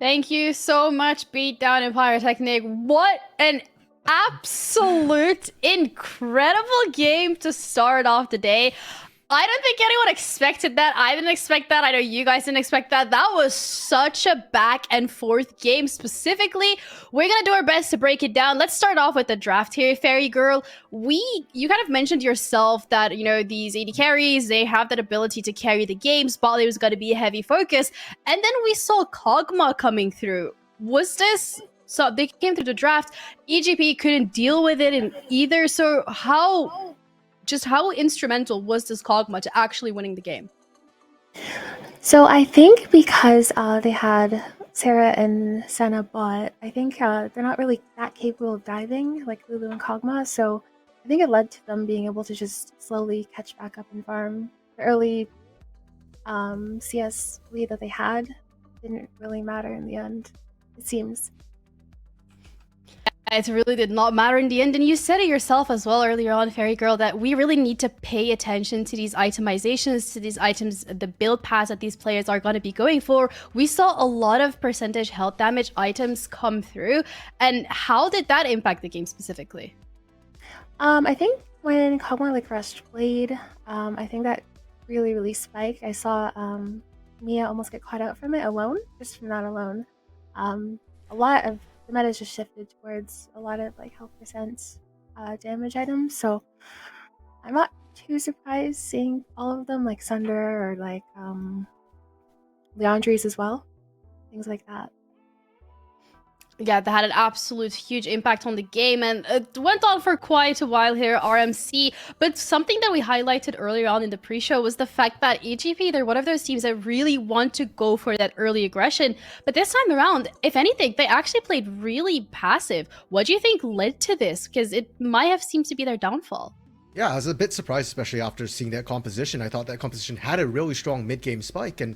Thank you so much, Beatdown and Pyrotechnic. What an absolute incredible game to start off the day. I don't think anyone expected that. I didn't expect that. I know you guys didn't expect that. That was such a back and forth game specifically. We're going to do our best to break it down. Let's start off with the draft here, Fairy Girl. You kind of mentioned yourself that, these AD carries, they have that ability to carry the game. Spot lane was going to be a heavy focus. And then we saw Kog'Maw coming through. Was this... So they came through the draft. EGP couldn't deal with it in either. So how instrumental was this Kog'Maw to actually winning the game? So I think because they had Sarah and Senna bot, I think they're not really that capable of diving like Lulu and Kog'Maw, so I think it led to them being able to just slowly catch back up and farm. The early CS lead that they had didn't really matter in the end, it seems. It really did not matter in the end, and you said it yourself as well earlier on, Fairy Girl, that we really need to pay attention to these itemizations, to these items, the build paths that these players are going to be going for. We saw a lot of percentage health damage items come through, and how did that impact the game specifically? I think when Kog'Maw rushed Blade, I think that really spiked. I saw Mia almost get caught out from it alone, just from that alone. A lot of the meta just shifted towards a lot of health percent damage items, so I'm not too surprised seeing all of them, like Sunder or Leandries as well, things like that. Yeah, that had an absolute huge impact on the game, and it went on for quite a while here, RMC. But something that we highlighted earlier on in the pre-show was the fact that EGP, they're one of those teams that really want to go for that early aggression. But this time around, if anything, they actually played really passive. What do you think led to this? Because it might have seemed to be their downfall. Yeah, I was a bit surprised, especially after seeing that composition. I thought that composition had a really strong mid-game spike, and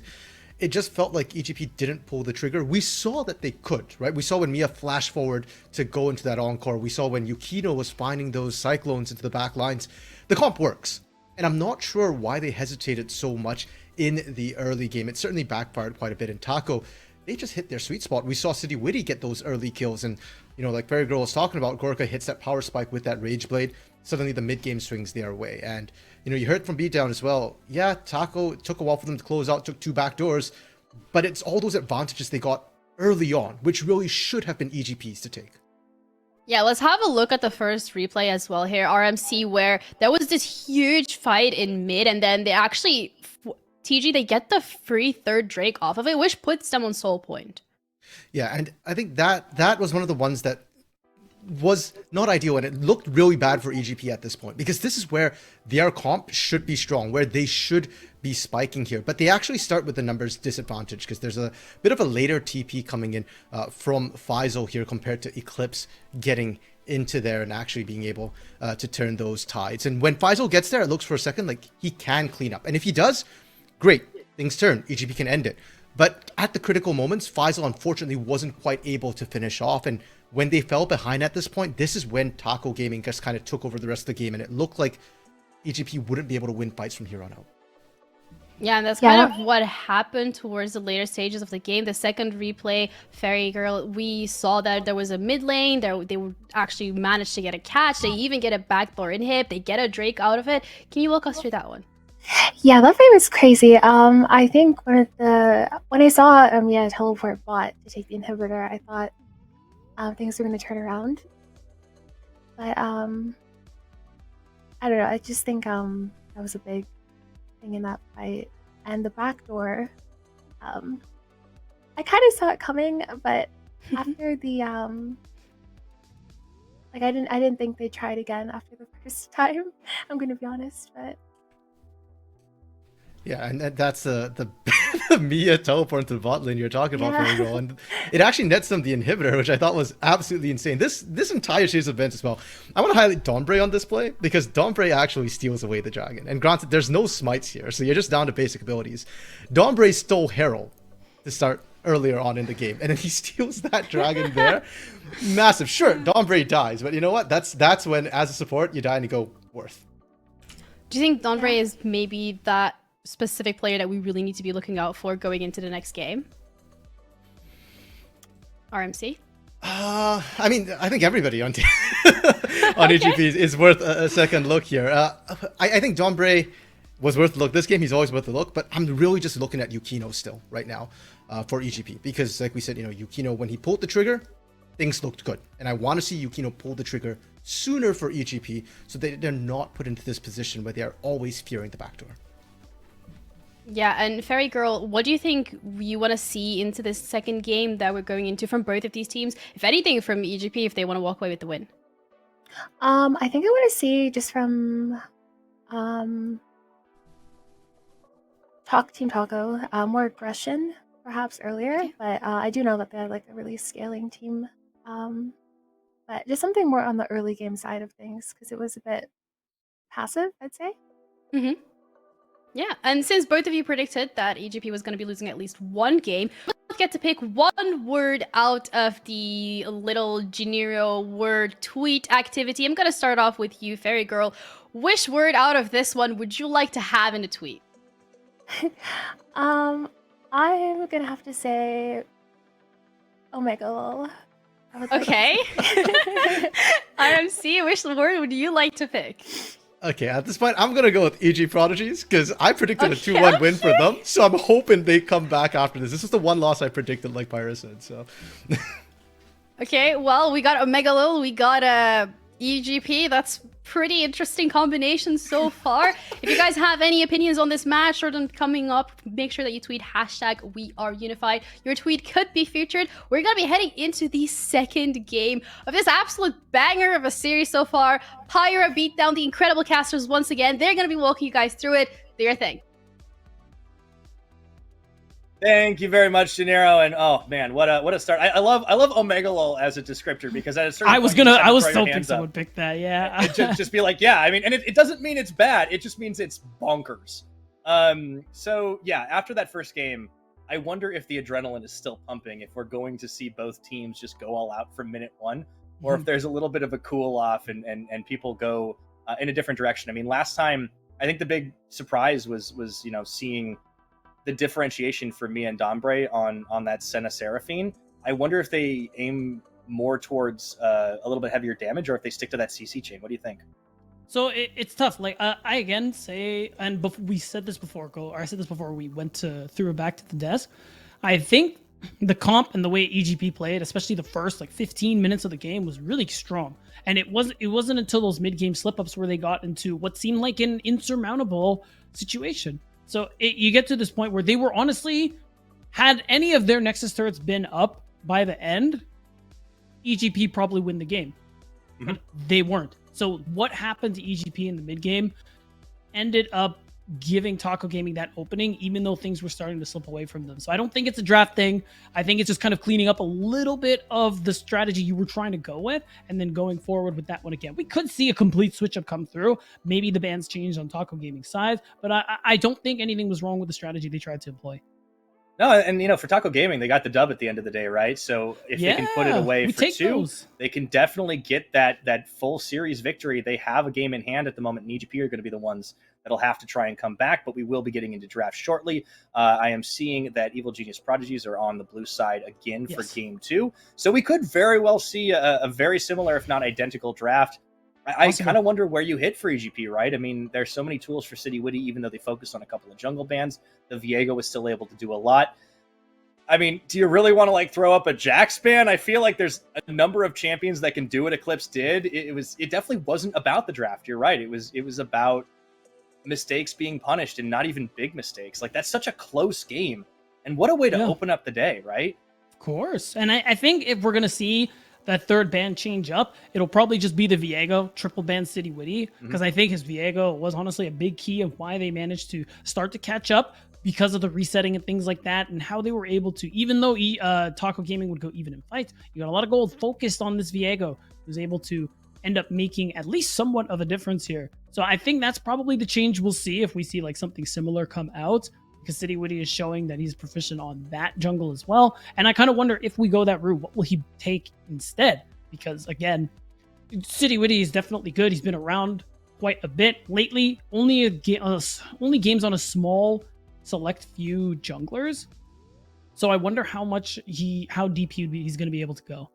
it just felt like EGP didn't pull the trigger. We saw that they could, right? We saw when Mia flashed forward to go into that encore. We saw when Yukino was finding those cyclones into the back lines. The comp works. And I'm not sure why they hesitated so much in the early game. It certainly backfired quite a bit. In Taco, they just hit their sweet spot. We saw City Witty get those early kills. And, like Fairy Girl was talking about, Gorka hits that power spike with that Rage Blade. Suddenly the mid-game swings their way. And, you heard from Beatdown as well. Yeah, Taco, it took a while for them to close out, took 2 back doors. But it's all those advantages they got early on, which really should have been EGPs to take. Yeah, let's have a look at the first replay as well here, RMC, where there was this huge fight in mid, and then they actually, TG, they get the free third Drake off of it, which puts them on soul point. Yeah, and I think that was one of the ones that was not ideal, and it looked really bad for EGP at this point, because this is where their comp should be strong, where they should be spiking here. But they actually start with the numbers disadvantage, because there's a bit of a later TP coming in from Faisal here compared to Eclipse getting into there and actually being able to turn those tides. And when Faisal gets there, it looks for a second like he can clean up. And if he does, great, things turn. EGP can end it. But at the critical moments, Faisal unfortunately wasn't quite able to finish off. And when they fell behind at this point, this is when Taco Gaming just kind of took over the rest of the game, and it looked like EGP wouldn't be able to win fights from here on out. Yeah, and that's kind of what happened towards the later stages of the game. The second replay, Fairy Girl, we saw that there was a mid lane. They would actually manage to get a catch. They even get a backdoor inhib. They get a Drake out of it. Can you walk us through that one? Yeah, that fight was crazy. I think when I saw Mia teleport bot to take the inhibitor, I thought things were going to turn around. But I don't know. I just think that was a big thing in that fight. And the backdoor, I kind of saw it coming, but after the I didn't think they'd try it again after the first time. I'm going to be honest, but. Yeah, and that's the Mia teleport into the bot lane you're talking about, Fairy Girl. And it actually nets them the inhibitor, which I thought was absolutely insane. This entire series of events as well. I want to highlight Dombre on this play, because Dombre actually steals away the dragon. And granted, there's no smites here, so you're just down to basic abilities. Dombre stole Herald to start earlier on in the game, and then he steals that dragon there. Massive. Sure, Dombre dies, but you know what? That's when, as a support, you die and you go worth. Do you think Dombre is maybe that specific player that we really need to be looking out for going into the next game? RMC? I mean, I think everybody on on EGP is worth a second look here. I think Dombre was worth a look. This game, he's always worth a look, but I'm really just looking at Yukino still right now for EGP because, like we said, Yukino, when he pulled the trigger, things looked good. And I want to see Yukino pull the trigger sooner for EGP so that they're not put into this position where they are always fearing the backdoor. Yeah, and Fairy Girl, what do you think you want to see into this second game that we're going into from both of these teams? If anything, from EGP, if they want to walk away with the win. I think I want to see just from Team Taco, more aggression perhaps earlier, Okay. but I do know that they're like a really scaling team. But just something more on the early game side of things because it was a bit passive, I'd say. Mm-hmm. Yeah, and since both of you predicted that EGP was going to be losing at least one game, we'll get to pick one word out of the little Genero word tweet activity. I'm going to start off with you, Fairy Girl. Which word out of this one would you like to have in a tweet? I'm gonna have to say Omega lol. I would like to Okay. say- IMC, which word would you like to pick? Okay, at this point, I'm going to go with EG Prodigies because I predicted Okay, a 2-1 win for them. So I'm hoping they come back after this. This is the one loss I predicted, like Pyra said. So Okay, well, we got Omega Lil, we got EGP. That's pretty interesting combination so far. If you guys have any opinions on this match or them coming up, make sure that you tweet #WeAreUnified. Your tweet could be featured. We're gonna be heading into the second game of this absolute banger of a series so far. Pyra beat down the incredible casters once again. They're gonna be walking you guys through it. Do your thing. Thank you very much, Genero. And oh man, what a start! I love Omega Lol as a descriptor because at a certain I was point, you just have to was throw your hoping hands someone up. pick that. Yeah, And just be like, yeah. I mean, and it doesn't mean it's bad. It just means it's bonkers. So yeah, after that first game, I wonder if the adrenaline is still pumping. If we're going to see both teams just go all out from minute one, or if there's a little bit of a cool off and people go in a different direction. I mean, last time I think the big surprise was seeing the differentiation for me and Dombre on that Senna Seraphine. I wonder if they aim more towards a little bit heavier damage or if they stick to that CC chain. What do you think? so it's tough. Like I again say, and we said this before. I said this before we threw it back to the desk. I think the comp and the way EGP played, especially the first 15 minutes of the game, was really strong. And it wasn't until those mid-game slip-ups where they got into what seemed like an insurmountable situation. So you get to this point where they were honestly, had any of their Nexus turrets been up by the end, EGP probably win the game. Mm-hmm. But they weren't. So what happened to EGP in the mid game ended up giving Taco Gaming that opening, even though things were starting to slip away from them. So I don't think it's a draft thing. I think it's just kind of cleaning up a little bit of the strategy you were trying to go with, and then going forward with that one again. We could see a complete switch up come through. Maybe the bans changed on Taco Gaming's side, but I don't think anything was wrong with the strategy they tried to employ. No, and for Taco Gaming, they got the dub at the end of the day, right? So if they can put it away we for take 2, those. they can definitely get that full series victory. They have a game in hand at the moment, and EGP are going to be the ones that'll have to try and come back, but we will be getting into draft shortly. I am seeing that Evil Genius Prodigies are on the blue side again for game 2. So we could very well see a very similar, if not identical draft. I kind of wonder where you hit for EGP, right? I mean, there's so many tools for City Witty, even though they focused on a couple of jungle bans. The Viego was still able to do a lot. I mean, do you really want to throw up a Jax ban? I feel like there's a number of champions that can do what Eclipse did. It definitely wasn't about the draft. You're right. It was about mistakes being punished, and not even big mistakes. That's such a close game. And what a way to open up the day, right? Of course. And I think if we're going to see that third ban change up, it'll probably just be the Viego triple ban City Witty, because I think his Viego was honestly a big key of why they managed to start to catch up, because of the resetting and things like that, and how they were able to, even though Taco Gaming would go even in fights, you got a lot of gold focused on this Viego, who's able to end up making at least somewhat of a difference here. So I think that's probably the change we'll see if we see something similar come out, because City Witty is showing that he's proficient on that jungle as well. And I kind of wonder, if we go that route, what will he take instead? Because again, City Witty is definitely good. He's been around quite a bit lately. Only games on a small select few junglers. So I wonder how deep he's going to be able to go.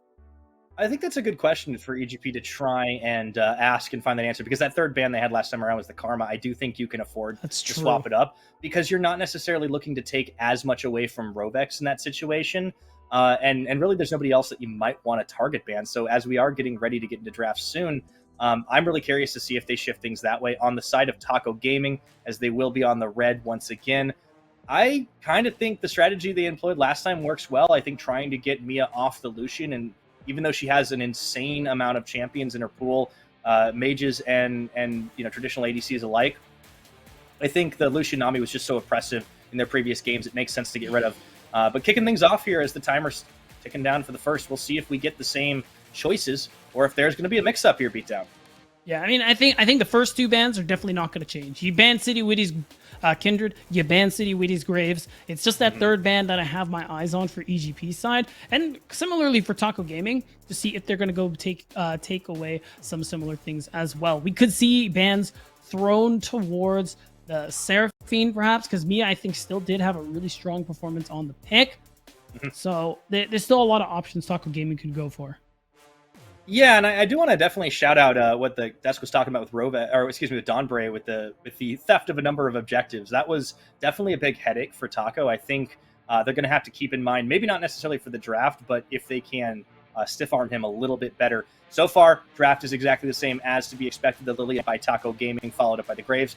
I think that's a good question for EGP to try and ask and find that answer, because that third ban they had last time around was the Karma. I do think you can afford to swap it up, because you're not necessarily looking to take as much away from Rovex in that situation. And really, there's nobody else that you might want to target ban. So as we are getting ready to get into drafts soon, I'm really curious to see if they shift things that way. On the side of Taco Gaming, as they will be on the red once again, I kind of think the strategy they employed last time works well. I think trying to get Mia off the Lucian, and even though she has an insane amount of champions in her pool, mages and traditional ADCs alike, I think the Lucian Nami was just so oppressive in their previous games, it makes sense to get rid of. But kicking things off here as the timer's ticking down for the first, we'll see if we get the same choices or if there's going to be a mix-up here, Beatdown. Yeah, I mean, I think the first two bans are definitely not going to change. You ban City Witty's Kindred, you ban City Witty's Graves. It's just that third ban that I have my eyes on for EGP side, and similarly for Taco Gaming, to see if they're going to go take away some similar things as well. We could see bans thrown towards the Seraphine, perhaps, because Mia, I think, still did have a really strong performance on the pick. So there's still a lot of options Taco Gaming could go for. Yeah, and I do want to definitely shout out what the desk was talking about with with Donbray with the theft of a number of objectives. That was definitely a big headache for Taco. I think they're going to have to keep in mind, maybe not necessarily for the draft, but if they can stiff arm him a little bit better. So far, draft is exactly the same as to be expected. The Lilia by Taco Gaming, followed up by the Graves.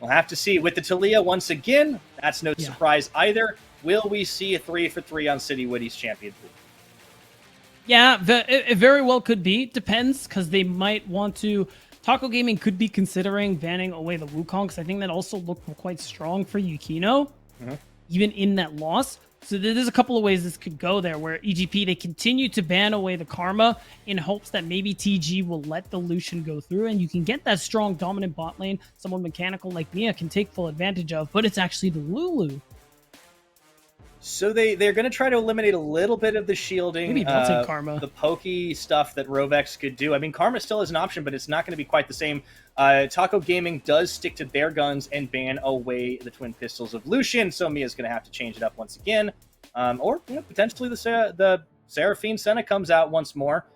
We'll have to see. With the Talia, once again, that's no surprise either. Will we see a 3-for-3 on City Witty's champion pool? Yeah, it very well could be. Depends, because they might want to... Taco Gaming could be considering banning away the Wukong, because I think that also looked quite strong for Yukino, even in that loss. So there's a couple of ways this could go there, where EGP, they continue to ban away the Karma in hopes that maybe TG will let the Lucian go through, and you can get that strong dominant bot lane someone mechanical like Mia can take full advantage of, but it's actually the Lulu. So they're going to try to eliminate a little bit of the shielding, maybe don't take Karma, the pokey stuff that Rovex could do. I mean, Karma still is an option, but it's not going to be quite the same. Taco Gaming does stick to their guns and ban away the twin pistols of Lucian, so Mia's going to have to change it up once again. Or potentially the Seraphine Senna comes out once more.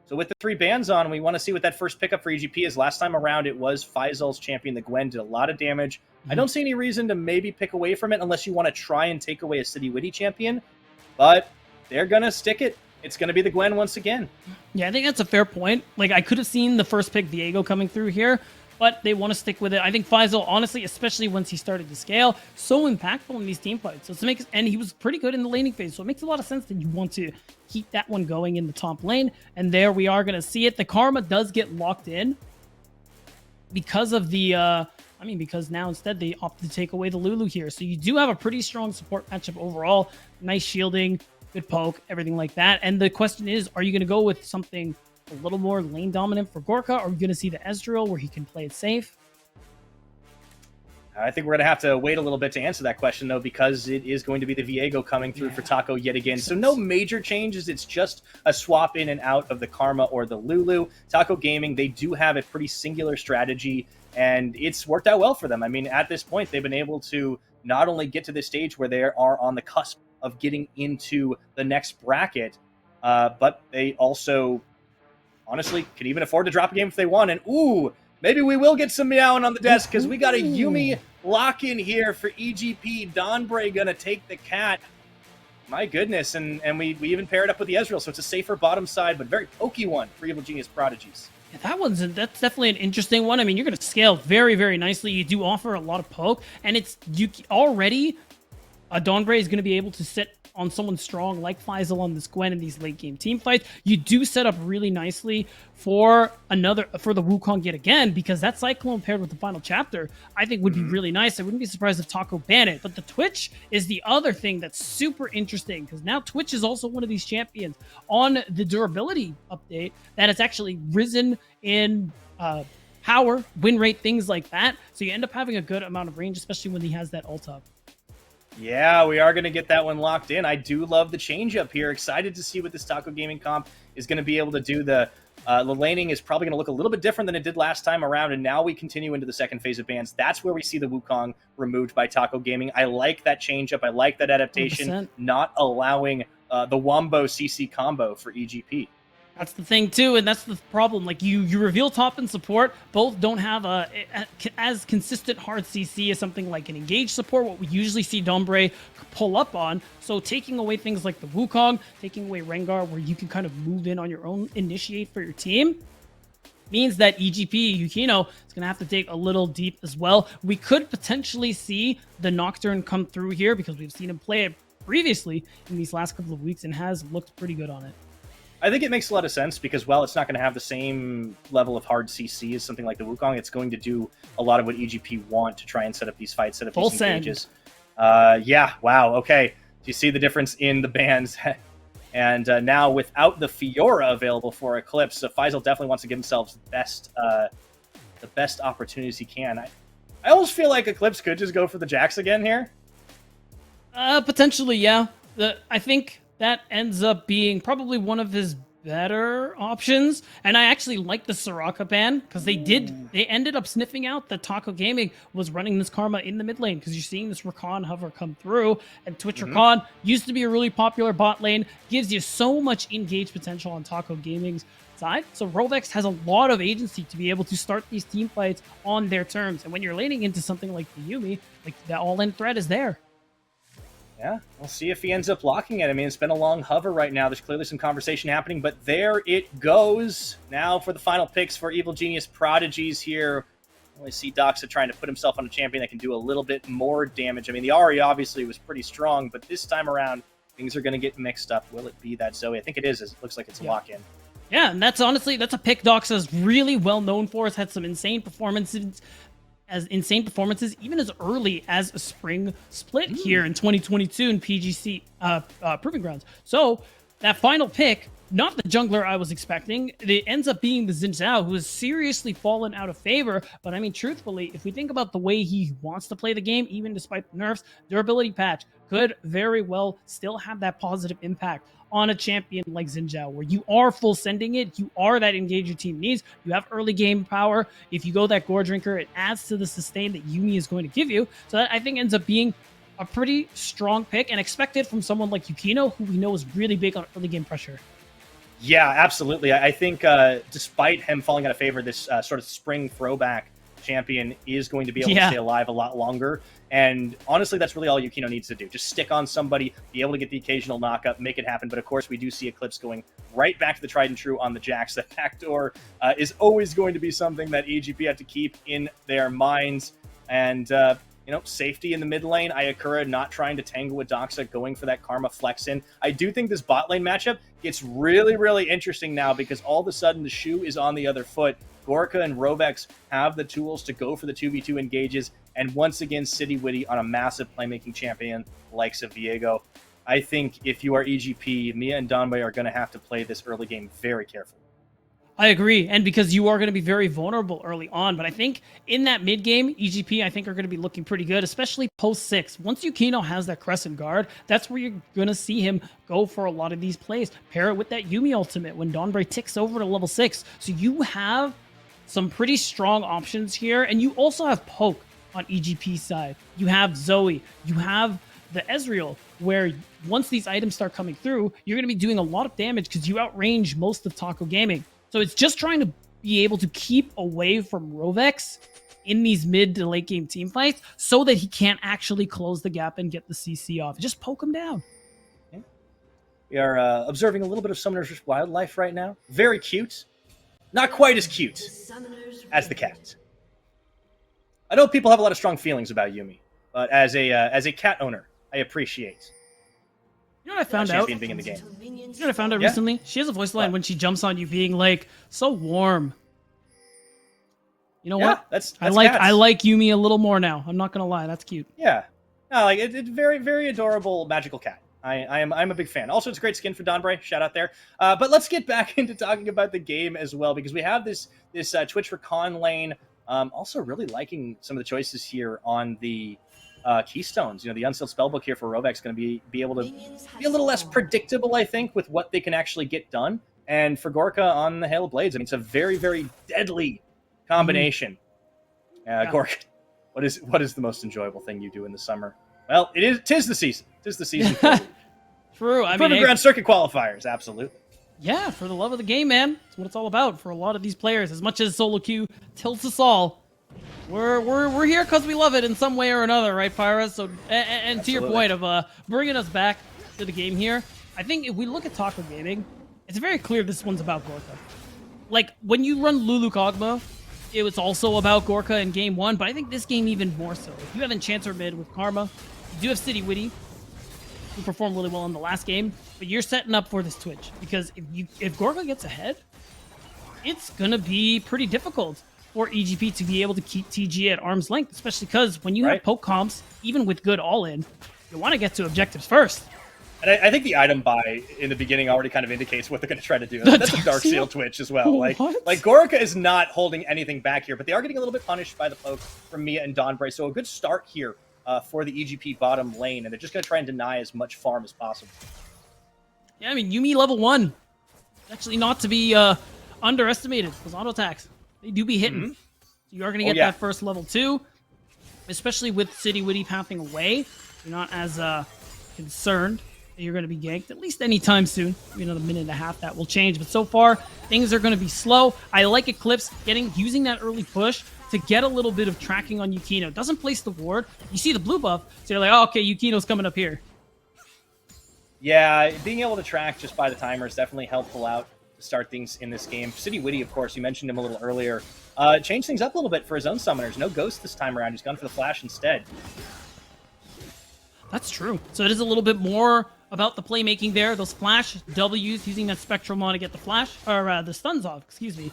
So with the 3 bans on, we want to see what that first pickup for EGP is. Last time around, it was Faisal's champion. The Gwen did a lot of damage. I don't see any reason to maybe pick away from it unless you want to try and take away a City Witty champion. But they're going to stick it. It's going to be the Gwen once again. Yeah, I think that's a fair point. Like, I could have seen the first pick, Viego, coming through here, but they want to stick with it. I think Faisal, honestly, especially once he started to scale, so impactful in these team fights. So and he was pretty good in the laning phase, so it makes a lot of sense that you want to keep that one going in the top lane. And there we are going to see it. The Karma does get locked in because of the... because now instead they opted to take away the Lulu here. So you do have a pretty strong support matchup overall. Nice shielding, good poke, everything like that. And the question is, are you going to go with something a little more lane dominant for Gorka? Or are you going to see the Ezreal where he can play it safe? I think we're going to have to wait a little bit to answer that question, though, because it is going to be the Viego coming through for Taco yet again. So no major changes. It's just a swap in and out of the Karma or the Lulu. Taco Gaming, they do have a pretty singular strategy, and it's worked out well for them. I mean, at this point, they've been able to not only get to this stage where they are on the cusp of getting into the next bracket, but they also, honestly, can even afford to drop a game if they want. And, ooh, maybe we will get some meowing on the desk, because we got a Yumi lock-in here for EGP. Donbray going to take the cat. My goodness, and we even paired up with the Ezreal, so it's a safer bottom side, but very pokey one for Evil Genius Prodigies. Yeah, that's definitely an interesting one. I mean, you're going to scale very, very nicely. You do offer a lot of poke, and already a Donbray is going to be able to sit on someone strong like Faisal on this Gwen in these late game team fights. You do set up really nicely for the Wukong yet again, because that Cyclone paired with the final chapter, I think would be really nice. I wouldn't be surprised if Taco ban it. But the Twitch is the other thing that's super interesting, because now Twitch is also one of these champions on the durability update that has actually risen in power, win rate, things like that. So you end up having a good amount of range, especially when he has that ult up. Yeah, we are going to get that one locked in. I do love the change up here. Excited to see what this Taco Gaming comp is going to be able to do. The The laning is probably going to look a little bit different than it did last time around, and now we continue into the second phase of bans. That's where we see the Wukong removed by Taco Gaming. I like that change up. I like that adaptation, 100%. not allowing the Wombo CC combo for EGP. That's the thing too, and that's the problem. Like you reveal top and support, both don't have as consistent hard CC as something like an engage support, what we usually see Dombre pull up on. So taking away things like the Wukong, taking away Rengar, where you can kind of move in on your own, initiate for your team, means that EGP Yukino is going to have to take a little deep as well. We could potentially see the Nocturne come through here because we've seen him play it previously in these last couple of weeks and has looked pretty good on it. I think it makes a lot of sense because, well, it's not going to have the same level of hard CC as something like the Wukong. It's going to do a lot of what EGP want to try and set up these fights, set up these engages. Yeah, wow, okay. Do you see the difference in the bans? And now without the Fiora available for Eclipse, Faisal definitely wants to give himself the best opportunities he can. I almost feel like Eclipse could just go for the Jax again here. Potentially, yeah. I think that ends up being probably one of his better options. And I actually like the Soraka ban because they ended up sniffing out that Taco Gaming was running this Karma in the mid lane because you're seeing this Rakan hover come through, and Twitch Rakan used to be a really popular bot lane, gives you so much engage potential on Taco Gaming's side. So Rovex has a lot of agency to be able to start these team fights on their terms. And when you're laning into something like the Yuumi, like that all-in threat is there. Yeah, we'll see if he ends up locking it. I mean, it's been a long hover right now. There's clearly some conversation happening, but there it goes. Now for the final picks for Evil Genius Prodigies here. We see Doxa trying to put himself on a champion that can do a little bit more damage. I mean, the Ahri obviously was pretty strong, but this time around, things are going to get mixed up. Will it be that Zoe? I think it is. It looks like it's a lock-in. Yeah, and that's a pick Doxa's really well known for. Has had some insane performances even as early as a spring split here in 2022 in PGC Proving Grounds. So that final pick, not the jungler I was expecting, it ends up being the Xin Zhao, who has seriously fallen out of favor. But I mean, truthfully, if we think about the way he wants to play the game, even despite the nerfs, durability patch could very well still have that positive impact on a champion like Xin Zhao, where you are full sending it, you are that engage your team needs, you have early game power. If you go that Gore Drinker, it adds to the sustain that Yuumi is going to give you. So that I think ends up being a pretty strong pick and expected from someone like Yukino, who we know is really big on early game pressure. Yeah, absolutely. I think despite him falling out of favor, this sort of spring throwback champion is going to be able to stay alive a lot longer. And honestly, that's really all Yukino needs to do. Just stick on somebody, be able to get the occasional knock-up, make it happen. But of course, we do see Eclipse going right back to the tried and true on the Jax. That backdoor is always going to be something that EGP have to keep in their minds. And, safety in the mid lane. Ayakura not trying to tangle with Doxa, going for that Karma flex in. I do think this bot lane matchup gets really, really interesting now because all of a sudden the shoe is on the other foot. Gorka and Rovex have the tools to go for the 2v2 engages, and once again, City Witty on a massive playmaking champion like Viego. I think if you are EGP, Mia and Donbay are going to have to play this early game very carefully. I agree, and because you are going to be very vulnerable early on, but I think in that mid game, EGP I think are going to be looking pretty good, especially post 6. Once Yukino has that Crescent Guard, that's where you're going to see him go for a lot of these plays. Pair it with that Yuumi ultimate when Donbray ticks over to level 6. So you have some pretty strong options here, and you also have Poke on EGP side. You have Zoe, you have the Ezreal, where once these items start coming through, you're going to be doing a lot of damage because you outrange most of Taco Gaming. So it's just trying to be able to keep away from Rovex in these mid to late game team fights so that he can't actually close the gap and get the CC off. Just poke him down. Yeah. We are observing a little bit of Summoner's wildlife right now. Very cute. Not quite as cute as the cat. I know people have a lot of strong feelings about Yuumi, but as a cat owner, I appreciate. You know what I found out? Being in the game. You know what I found out recently? She has a voice line when she jumps on you, being like, "So warm." You know what? That's I like Yuumi a little more now. I'm not gonna lie, that's cute. Yeah, no, like it's very, very adorable magical cat. I'm a big fan. Also, it's a great skin for Donbray. Shout out there. But let's get back into talking about the game as well, because we have this Twitch Recon lane. Also, really liking some of the choices here on the keystones. The Unsealed Spellbook here for Rovex going to be able to be a little less predictable, I think, with what they can actually get done. and for Gorka on the Hail of Blades. I mean, it's a very, very deadly combination. Gorka, what is the most enjoyable thing you do in the summer? Well, tis the season. Tis the season. True. I mean, Proving ground circuit qualifiers, absolutely. Yeah, for the love of the game, man. That's what it's all about for a lot of these players. As much as solo queue tilts us all, we're here because we love it in some way or another, right, Pyra? So, and to your point of bringing us back to the game here, I think if we look at Taco Gaming, it's very clear this one's about Gorka. Like, when you run Lulu Kog'Maw, it was also about Gorka in game 1, but I think this game even more so. If you have Enchanter mid with Karma, you do have City Witty, who performed really well in the last game, but you're setting up for this Twitch, because if Gorka gets ahead, it's gonna be pretty difficult for EGP to be able to keep TG at arm's length, especially because when you have poke comps, even with good all-in, you want to get to objectives first. And I think the item buy in the beginning already kind of indicates what they're going to try to do. That's a Dark Seal Twitch as well. Like Gorka is not holding anything back here, but they are getting a little bit punished by the poke from Mia and Dawnbray. So a good start here for the EGP bottom lane, and they're just going to try and deny as much farm as possible. Yeah, I mean, Yuumi level 1. Actually not to be underestimated. Those auto attacks, they do be hitting. So you are going to get that first level 2, especially with City Witty pathing away. You're not as concerned that you're going to be ganked, at least anytime soon. Maybe another minute and a half, that will change. But so far, things are going to be slow. I like Eclipse using that early push to get a little bit of tracking on Yukino. Doesn't place the ward. You see the blue buff, so you're like, oh, okay, Yukino's coming up here. Yeah, being able to track just by the timer is definitely helpful out to start things in this game. City Witty, of course, you mentioned him a little earlier. Changed things up a little bit for his own summoners. No Ghost this time around. He's gone for the Flash instead. That's true. So it is a little bit more about the playmaking there. Those Flash W's, using that Spectral Mon to get the Flash, or the stuns off, excuse me.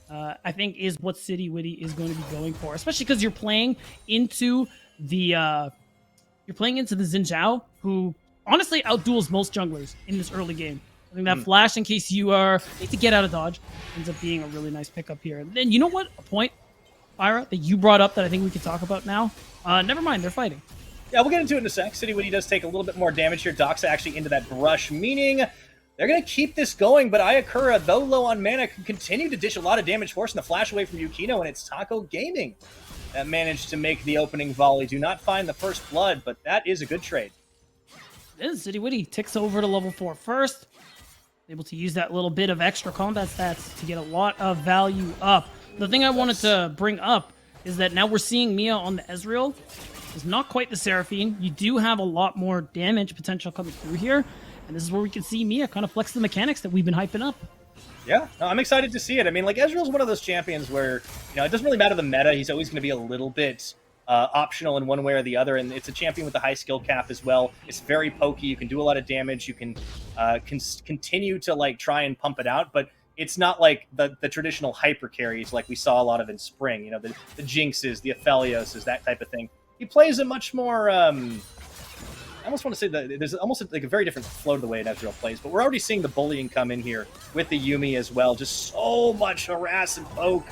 I think is what City Witty is going to be going for, especially because you're playing into the Xin Zhao, who honestly outduels most junglers in this early game. I think that Flash, in case you need to get out of dodge, ends up being a really nice pickup here. And then you know what? A point, Pyra, that you brought up that I think we could talk about now. Never mind, they're fighting. Yeah, we'll get into it in a sec. City Witty does take a little bit more damage here. Doxa actually into that brush, meaning they're going to keep this going, but Ayakura, though low on mana, can continue to dish a lot of damage, forcing the flash away from Yukino, and it's Taco Gaming that managed to make the opening volley. Do not find the first blood, but that is a good trade. City Witty ticks over to level 4 first. Able to use that little bit of extra combat stats to get a lot of value up. The thing I wanted to bring up is that now we're seeing Mia on the Ezreal. It's not quite the Seraphine. You do have a lot more damage potential coming through here. And this is where we can see Mia kind of flex the mechanics that we've been hyping up. Yeah, no, I'm excited to see it. I mean, like, Ezreal's one of those champions where, you know, it doesn't really matter the meta. He's always going to be a little bit optional in one way or the other. And it's a champion with a high skill cap as well. It's very pokey. You can do a lot of damage. You can continue to, like, try and pump it out. But it's not like the traditional hyper carries like we saw a lot of in spring. You know, the Jinxes, the Aphelioses, that type of thing. He plays a much more, I almost want to say that there's almost like a very different flow to the way Ezreal plays, but we're already seeing the bullying come in here with the Yuumi as well. Just so much harass and poke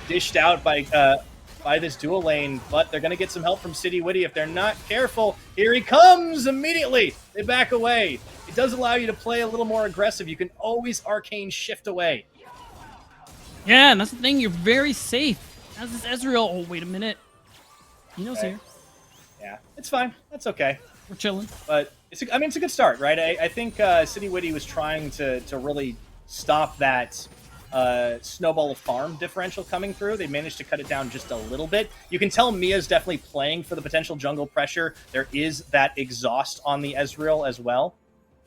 dished out by this dual lane, but they're going to get some help from City Witty if they're not careful. Here he comes immediately. They back away. It does allow you to play a little more aggressive. You can always arcane shift away. Yeah, and that's the thing. You're very safe. As this Ezreal, oh, wait a minute. Yukino's here. Yeah, it's fine. That's okay. We're chilling. But it's a good start, right? I think City Witty was trying to really stop that snowball of farm differential coming through. They managed to cut it down just a little bit. You can tell Mia's definitely playing for the potential jungle pressure. There is that exhaust on the Ezreal as well.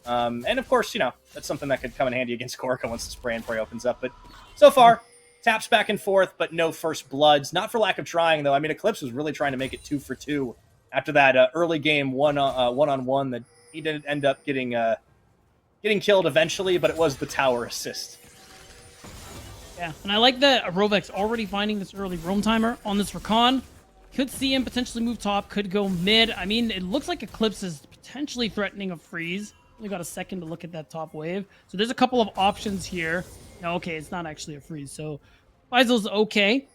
And of course, you know, that's something that could come in handy against Gorka once the spray and pray opens up. But so far, taps back and forth, but no first bloods. Not for lack of trying, though. I mean, Eclipse was really trying to make it 2 for 2 after that early game one-on-one that he didn't end up getting killed eventually, but it was the tower assist. Yeah, and I like that Rovek's already finding this early roam timer on this Rakan. Could see him potentially move top, could go mid. I mean, it looks like Eclipse is potentially threatening a freeze. Only got a second to look at that top wave. So there's a couple of options here. No, okay, it's not actually a freeze. So Faisal's okay.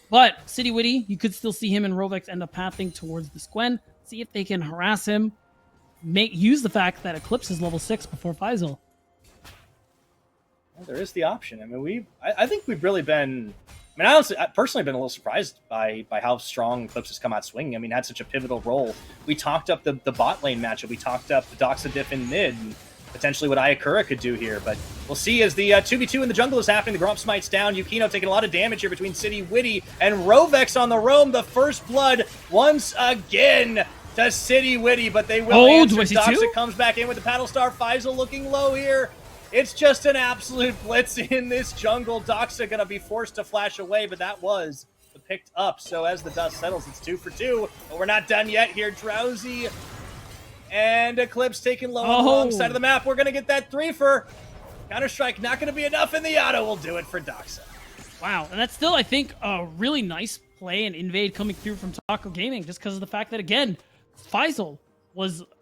But City Witty, you could still see him and Rovex end up pathing towards this Gwen. See if they can harass him. Use the fact that Eclipse is level 6 before Faisal. There is the option. I mean, I think we've really been. I mean, honestly, I personally been a little surprised by how strong Eclipse has come out swinging. I mean, had such a pivotal role. We talked up the bot lane matchup. We talked up the Doxa diff in mid, and potentially what Ayakura could do here. But we'll see as the 2v2 in the jungle is happening. The Gromp Smite's down. Yukino taking a lot of damage here between City Witty and Rovex on the roam. The first blood once again to City Witty, but they will answer. Doxa comes back in with the Paddle Star. Faisal looking low here. It's just an absolute blitz in this jungle. Doxa going to be forced to flash away, but that was picked up. So as the dust settles, it's 2 for 2. But we're not done yet here. Drowsy and Eclipse taking low on the wrong side of the map. We're going to get that 3 for Counter-Strike. Not going to be enough, and the auto will do it for Doxa. Wow, and that's still, I think, a really nice play and invade coming through from Taco Gaming, just because of the fact that, again, Faisal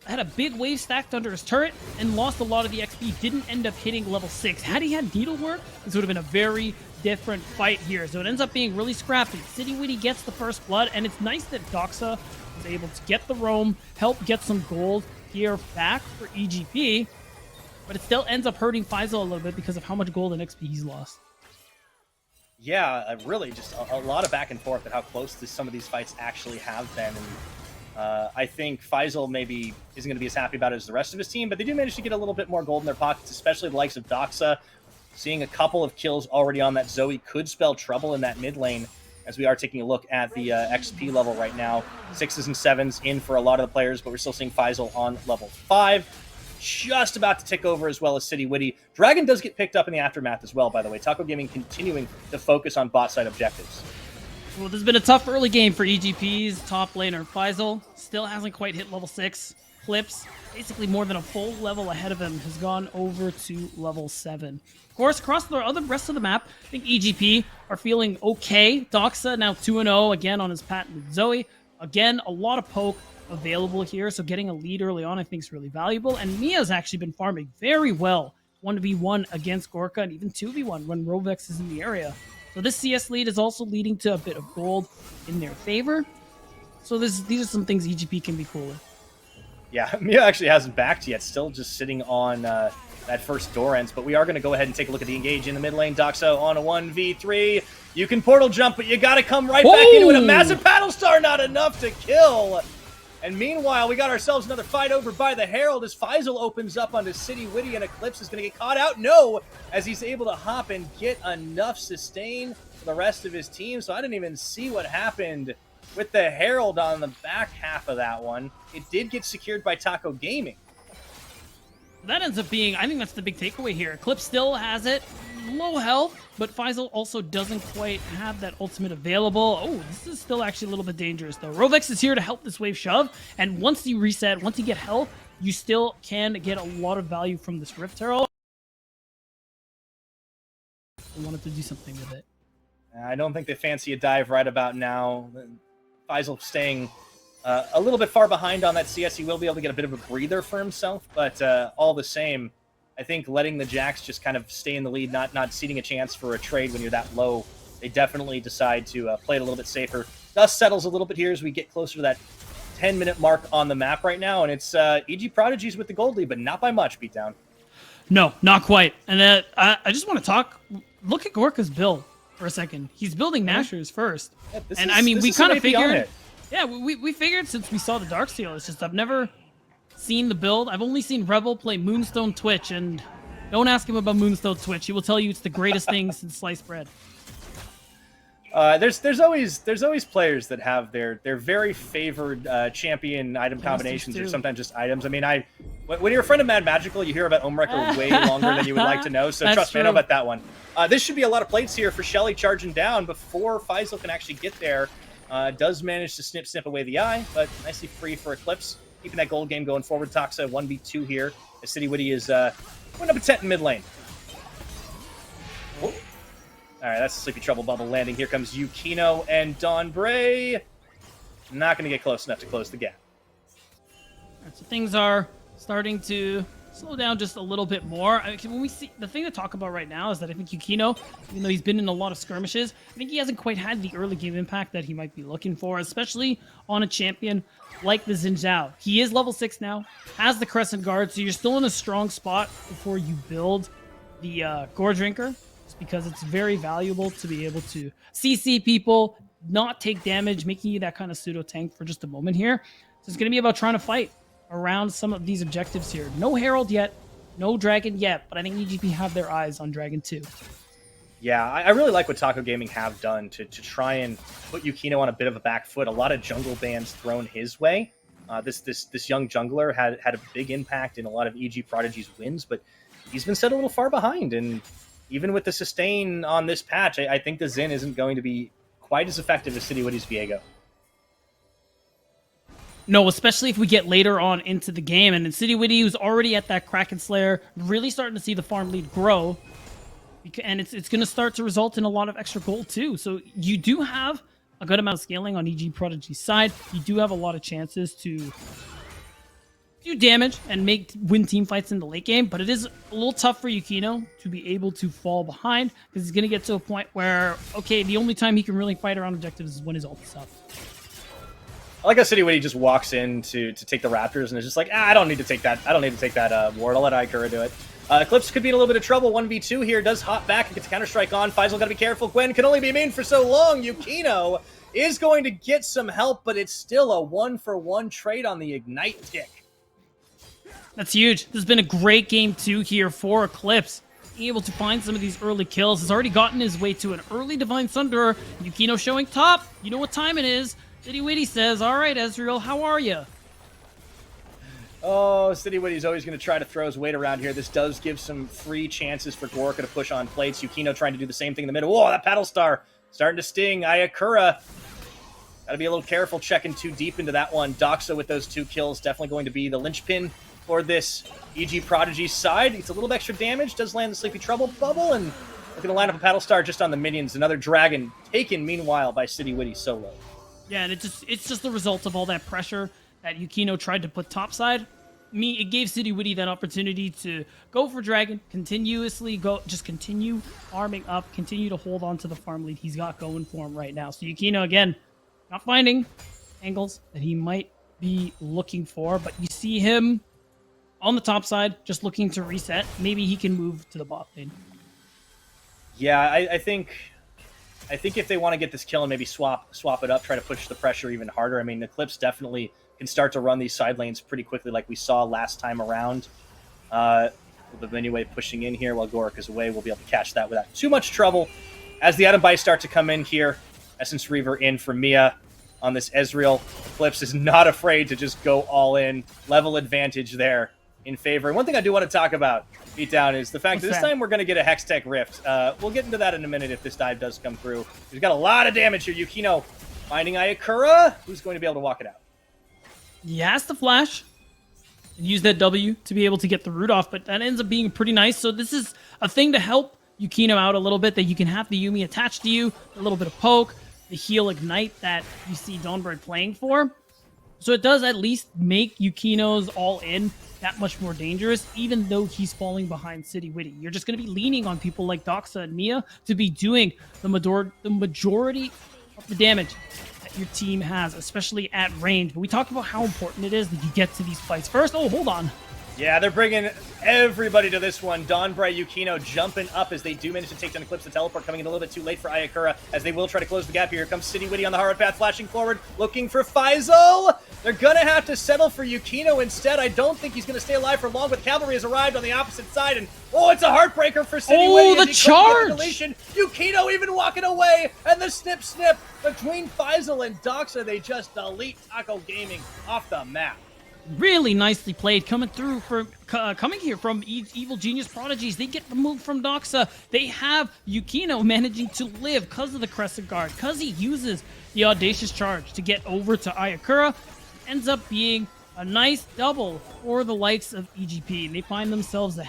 had a big wave stacked under his turret and lost a lot of the XP, didn't end up hitting level 6. Had he had needlework, this would have been a very different fight here. So it ends up being really scrappy. City Witty gets the first blood, and it's nice that Doxa was able to get the roam, help get some gold here back for EGP, but it still ends up hurting Faisal a little bit because of how much gold and XP he's lost. Yeah, really just a lot of back and forth at how close some of these fights actually have been. And I think Faisal maybe isn't going to be as happy about it as the rest of his team, but they do manage to get a little bit more gold in their pockets, especially the likes of Doxa. Seeing a couple of kills already on that Zoe could spell trouble in that mid lane, as we are taking a look at the XP level right now. 6s and 7s in for a lot of the players, but we're still seeing Faisal on level 5. Just about to tick over, as well as City Witty. Dragon does get picked up in the aftermath as well, by the way. Taco Gaming continuing to focus on bot side objectives. Well, this has been a tough early game for EGP's top laner. Faisal still hasn't quite hit level 6. Clips, basically more than a full level ahead of him, has gone over to level 7. Of course, across the rest of the map, I think EGP are feeling okay. Doxa now 2-0 again on his patented Zoe. Again, a lot of poke available here, so getting a lead early on I think is really valuable. And Mia's actually been farming very well 1v1 against Gorka and even 2v1 when Rovex is in the area. So this CS lead is also leading to a bit of gold in their favor. So these are some things EGP can be cool with. Yeah, Mia actually hasn't backed yet, still just sitting on that first door ends, but we are going to go ahead and take a look at the engage in the mid lane. Doxa on a 1v3. You can portal jump, but you got to come right back into it. A massive paddle star, not enough to kill. And meanwhile, we got ourselves another fight over by the Herald as Faisal opens up onto City Witty, and Eclipse is going to get caught out. No, as he's able to hop and get enough sustain for the rest of his team. So I didn't even see what happened with the Herald on the back half of that one. It did get secured by Taco Gaming. That ends up being, I think that's the big takeaway here. Eclipse still has it, low health, but Faisal also doesn't quite have that ultimate available. Oh, this is still actually a little bit dangerous though. Rovex is here to help this wave shove, and once you reset, once you get health, you still can get a lot of value from this Rift Herald. I wanted to do something with it. I don't think they fancy a dive right about now. Faisal staying a little bit far behind on that CS. He will be able to get a bit of a breather for himself, but all the same, I think letting the Jacks just kind of stay in the lead, not ceding a chance for a trade when you're that low, they definitely decide to play it a little bit safer. Dust settles a little bit here as we get closer to that 10-minute mark on the map right now, and it's EG Prodigies with the gold lead, but not by much, Beatdown. No, not quite. And I just want to look at Gorka's build for a second. He's building Nashers first. Yeah, and I mean, we kind of figured... Yeah, we figured since we saw the Darksteel, it's just I've never seen the build. I've only seen Rebel play Moonstone Twitch, and don't ask him about Moonstone Twitch. He will tell you it's the greatest thing since sliced bread. There's always players that have their very favored champion item combinations, or sometimes just items. I mean, when you're a friend of Mad Magical, you hear about Omrecker way longer than you would like to know. So trust me, I know about that one. This should be a lot of plates here for Shelly charging down before Faisal can actually get there. Does manage to snip away the eye, but nicely free for Eclipse. Keeping that gold game going forward. Toxa 1v2 here as City Witty is going up a tent in mid lane. All right, that's a Sleepy Trouble bubble landing. Here comes Yukino and Dawn Bray. Not going to get close enough to close the gap. All right, so things are starting to slow down just a little bit more. When we see the thing to talk about right now is that I think Yukino, even though he's been in a lot of skirmishes, I think he hasn't quite had the early game impact that he might be looking for, especially on a champion like the Xin Zhao. He is level 6 now, has the Crescent Guard, so you're still in a strong spot before you build the Gore Drinker, just because it's very valuable to be able to CC people, not take damage, making you that kind of pseudo tank for just a moment here. So it's going to be about trying to fight around some of these objectives here. No Herald yet, no Dragon yet, but I think EGP have their eyes on Dragon 2. Yeah, I really like what Taco Gaming have done to try and put Yukino on a bit of a back foot. A lot of jungle bans thrown his way. This young jungler had a big impact in a lot of EG Prodigies wins, but he's been set a little far behind. And even with the sustain on this patch, I think the Xin isn't going to be quite as effective as City Witty's Viego. No, especially if we get later on into the game. And in City Witty, who's already at that Kraken Slayer, really starting to see the farm lead grow. And it's going to start to result in a lot of extra gold too. So you do have a good amount of scaling on EG Prodigy's side. You do have a lot of chances to do damage and win team fights in the late game. But it is a little tough for Yukino to be able to fall behind, because he's going to get to a point where, okay, the only time he can really fight around objectives is when his ult is up. I like how City Witty just walks in to take the Raptors and is just like, I don't need to take that. I don't need to take that ward. I'll let Ikura do it. Eclipse could be in a little bit of trouble. 1v2 here. Does hop back and gets Counter-Strike on. Faisal got to be careful. Gwen can only be main for so long. Yukino is going to get some help, but it's still a 1-for-1 trade on the Ignite tick. That's huge. This has been a great game 2 here for Eclipse. Being able to find some of these early kills. Has already gotten his way to an early Divine Thunderer. Yukino showing top. You know what time it is. City Witty says, all right, Ezreal, how are you? Oh, City Witty's always going to try to throw his weight around here. This does give some free chances for Gorka to push on plates. Yukino trying to do the same thing in the middle. Whoa, that Paddle Star starting to sting. Ayakura, got to be a little careful checking too deep into that one. Doxa with those 2 kills, definitely going to be the linchpin for this EG Prodigy side. It's a little extra damage, does land the Sleepy Trouble bubble, and looking to line up a Paddle Star just on the minions. Another Dragon taken, meanwhile, by City Witty solo. Yeah, and it's just the result of all that pressure that Yukino tried to put topside. It gave City Witty that opportunity to go for Dragon, continue farming up, continue to hold on to the farm lead he's got going for him right now. So Yukino, again, not finding angles that he might be looking for, but you see him on the top side, just looking to reset. Maybe he can move to the bot lane. Yeah, I think if they want to get this kill and maybe swap it up, try to push the pressure even harder. I mean, Eclipse definitely can start to run these side lanes pretty quickly like we saw last time around. The Minuet pushing in here while Gorik is away. We'll be able to catch that without too much trouble. As the Atom Bites start to come in here, Essence Reaver in for Mia on this Ezreal. Eclipse is not afraid to just go all in. Level advantage there in favor. And one thing I do want to talk about, Beatdown, is the fact that this time we're going to get a Hextech Rift. We'll get into that in a minute if this dive does come through. We've got a lot of damage here. Yukino finding Ayakura, who's going to be able to walk it out. He has to flash and use that W to be able to get the root off, but that ends up being pretty nice. So this is a thing to help Yukino out a little bit, that you can have the Yuumi attached to you, a little bit of poke, the heal Ignite that you see Dawnbird playing for. So it does at least make Yukino's all-in that much more dangerous, even though he's falling behind City Witty. You're just going to be leaning on people like Doxa and Mia to be doing the majority of the damage that your team has, especially at range. But we talked about how important it is that you get to these fights first. Oh, hold on. Yeah, they're bringing everybody to this one. Dawnbright, Yukino jumping up as they do manage to take down Eclipse. The teleport coming in a little bit too late for Ayakura, as they will try to close the gap here. Here comes City Witty on the hard path, flashing forward, looking for Faisal. They're going to have to settle for Yukino instead. I don't think he's going to stay alive for long, but Cavalry has arrived on the opposite side, and it's a heartbreaker for City Witty. Oh, the charge! Yukino even walking away, and the snip between Faisal and Doxa. They just delete Taco Gaming off the map. Really nicely played, coming here from Evil Genius Prodigies. They get the move from Doxa. They have Yukino managing to live because of the Crescent Guard, because he uses the Audacious Charge to get over to Ayakura. Ends up being a nice double for the likes of EGP. And they find themselves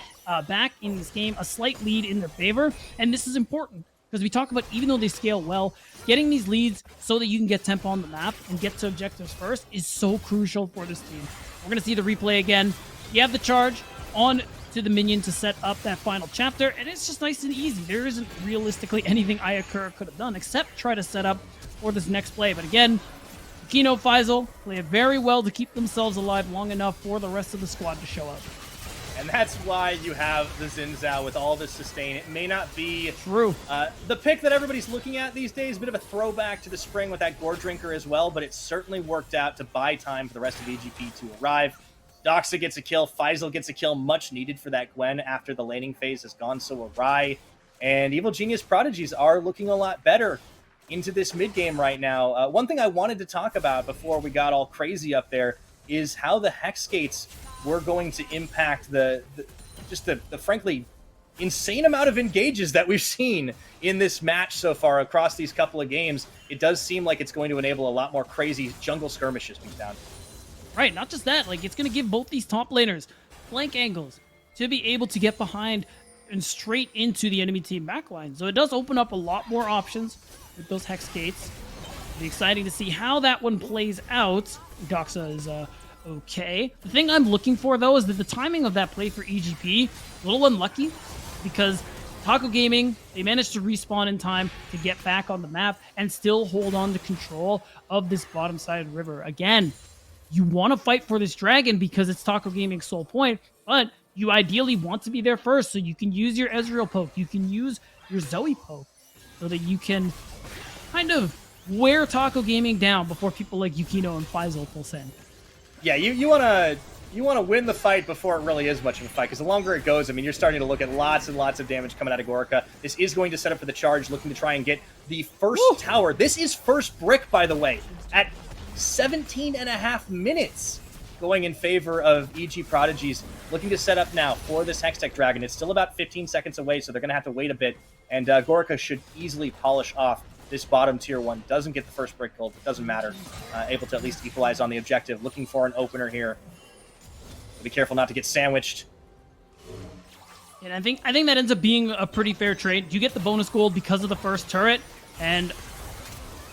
back in this game, a slight lead in their favor. And this is important, because we talk about, even though they scale well, getting these leads so that you can get tempo on the map and get to objectives first is so crucial for this team. We're going to see the replay again. You have the charge on to the minion to set up that final chapter, and it's just nice and easy. There isn't realistically anything Ayakura could have done except try to set up for this next play. But again, Kino Faisal play it very well to keep themselves alive long enough for the rest of the squad to show up. And that's why you have the Xin Zhao with all this sustain. It may not be True. the pick that everybody's looking at these days, a bit of a throwback to the spring with that Gore Drinker as well, but it certainly worked out to buy time for the rest of EGP to arrive. Doxa gets a kill, Faisal gets a kill, much needed for that Gwen after the laning phase has gone so awry. And Evil Genius Prodigies are looking a lot better into this mid game right now. One thing I wanted to talk about before we got all crazy up there is how the Hex Gates were going to impact the frankly insane amount of engages that we've seen in this match so far across these couple of games. It does seem like it's going to enable a lot more crazy jungle skirmishes being down. Right, not just that, like it's going to give both these top laners flank angles to be able to get behind and straight into the enemy team backline. So it does open up a lot more options with those Hex Gates. It'll be exciting to see how that one plays out. Doxa is okay. The thing I'm looking for, though, is that the timing of that play for EGP, a little unlucky, because Taco Gaming, they managed to respawn in time to get back on the map and still hold on to control of this bottom side river. Again, you want to fight for this dragon because it's Taco Gaming's sole point, but you ideally want to be there first so you can use your Ezreal poke, you can use your Zoe poke, so that you can kind of wear Taco Gaming down before people like Yukino and Faisal full send. Yeah, you want to win the fight before it really is much of a fight, because the longer it goes, I mean, you're starting to look at lots and lots of damage coming out of Gorica. This is going to set up for the charge, looking to try and get the first tower. This is first brick, by the way, at 17 and a half minutes going in favor of EG Prodigies, looking to set up now for this Hextech Dragon. It's still about 15 seconds away, so they're going to have to wait a bit, and Gorica should easily polish off this bottom tier one. Doesn't get the first brick gold, but doesn't matter. Able to at least equalize on the objective. Looking for an opener here. Be careful not to get sandwiched. And I think that ends up being a pretty fair trade. You get the bonus gold because of the first turret, and